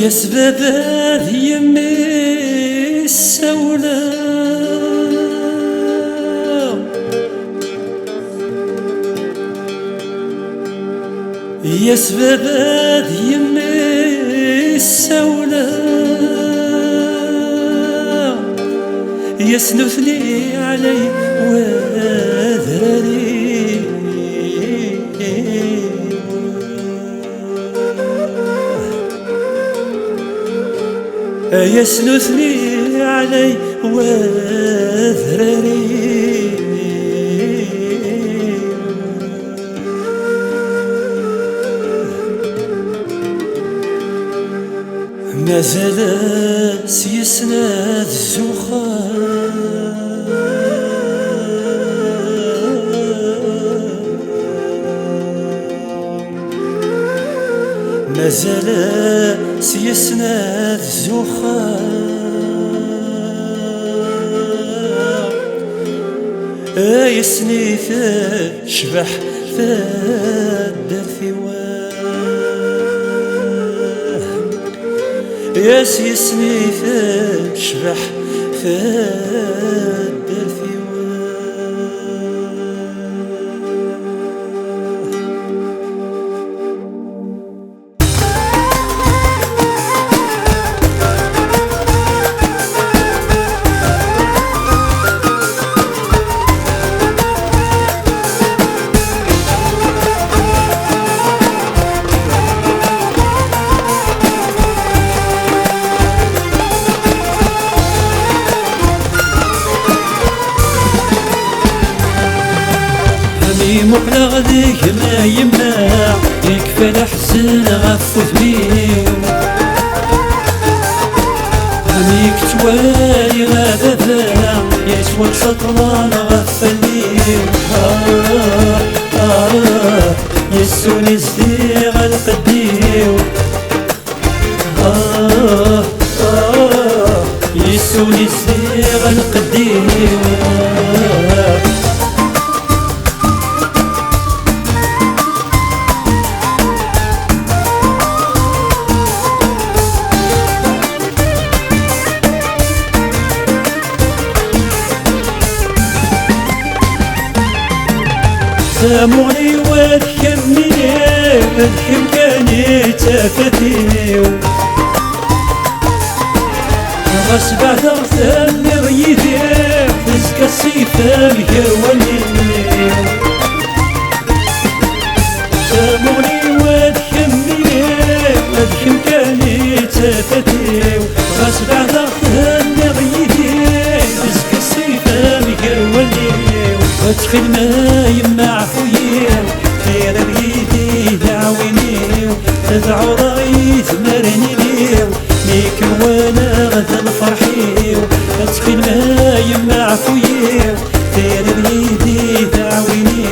يا سبابات يمي السولة يا سبابات يمي السولة يسلثني علي وذراري يسلثني علي وذراري ما زال سيسند الزخار ما زال سيسند الزخار يسني شبح فاد الثواب يسني شبح فاد الثواب مقلة غديك ما يمنع يكفى الحزن غف ثمين هنيك توالي غابة يسوى سطران غف الليل يسوني زديغ القديو يسوني زديغ القديو سامعني وذكرني الحين كاني تافتيو غصب عثرت اللي ريدي فزك الصيفة مكروني سامعني وذكرني الحين كاني تافتيو غصب عثرت اللي ريدي فزك الصيفة مكروني وادخل ما يما عفويا خير بيدي دعويني تدعو ضغيث مرني ليو ليك وانا غدا الفرحيو ادخل ما يما عفويا خير بيدي دعويني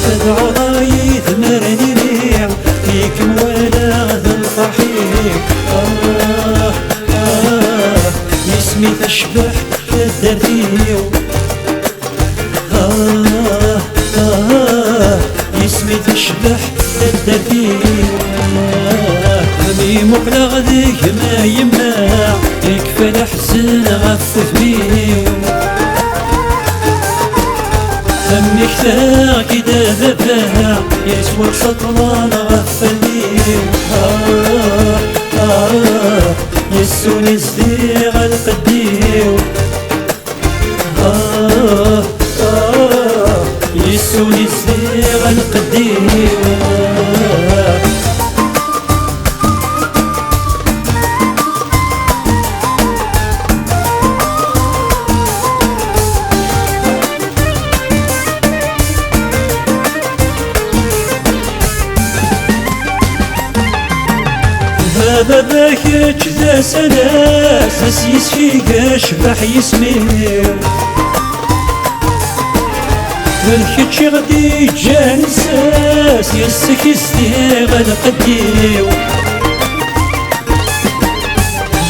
تدعو ضغيث مرني ليو ليك وانا غدا الفرحيو اسمي تشبح الدرديو اسمي تشبح الدرديو أمي مقلة غديك ما يمنع يكفى الحزن غف ثميو فمي كثار كدا ذبها يسوى سطران غف الليل يسوني زديغ القديو يسوني زديغ القديو هذا ذاك ذا سلاس اسيس فيك اشبح يسميو الكتشي غدي جاني ساس يسك يستيغ القديو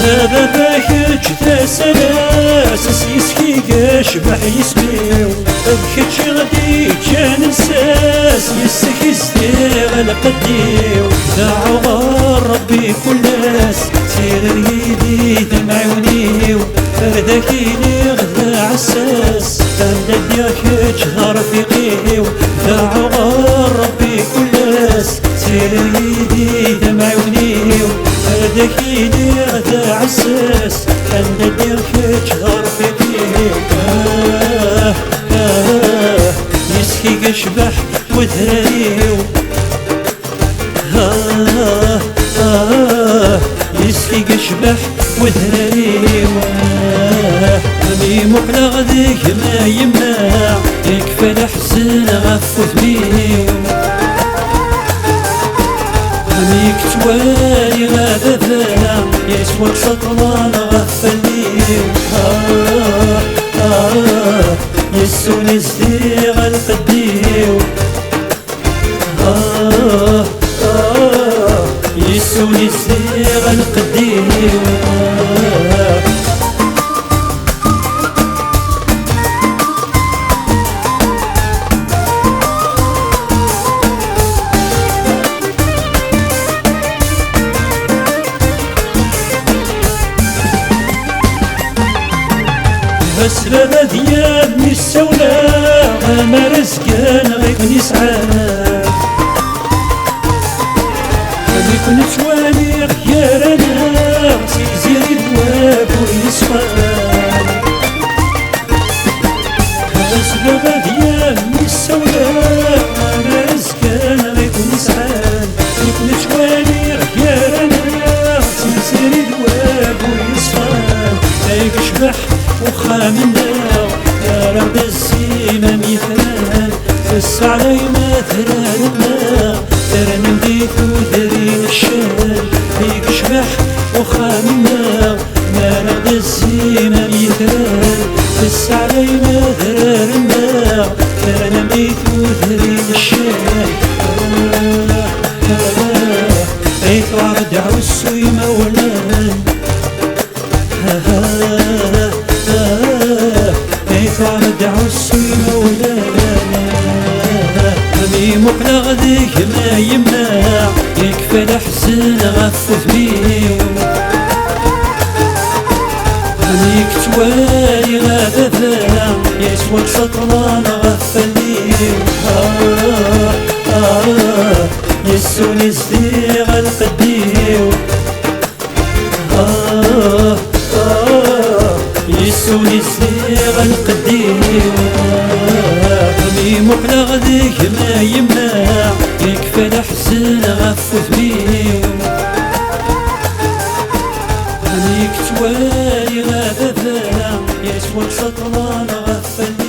هذا ذاك ذا سلاس اسيس فيك اشبح يسميو الكتشي غدي جاني ساس يسك يستيغ القديو دعوا ربي كل ناس عساس تندي كيتش رفيقي داعو ربي كلاس سيدي دمعوني هذاك يدير دا عساس تندي كيتش رفيقي يسكي قشبح وذراريو يسكي قشبح وذراريو مي مقلة غديك ما يما يكفى الحزن غفو ثميو مي كتوالي غادا ذا يسوى سطلان غفليو يسوني زديغ القديو يسوني زديغ القديو السبب ديال نسونا ما رزقنا غيك نسعى غيكون توالي غيرنا سيزيد الواب ويصفى السبب ديال نسونا ما رزقنا غيك نسعى غيكون توالي غيرنا سيزيد الواب ويصفى هيك شبح وخامنا يا رب الزيمة مثلا فس علي مثلا ترنم ديك ودرين الشام فيك شبح وخامنا يا رب الزيمة مثلا فس علي مثلا ترنم ديك ودرين الشام بيت وعرض عوسو يمولان فرد عسي مولانا مي مقلة غديك ما يمنع يكفى الحزن غفو ثميو ميك توالي غادا ذا يسوى سطلان غفليو يسوني زديغ القديو يسوني زديغ القديو مي مقلة غديك ما يمنع يكفى الحزن غفو ثميو ميك توالي غادا ذا يسوى سطلان غفل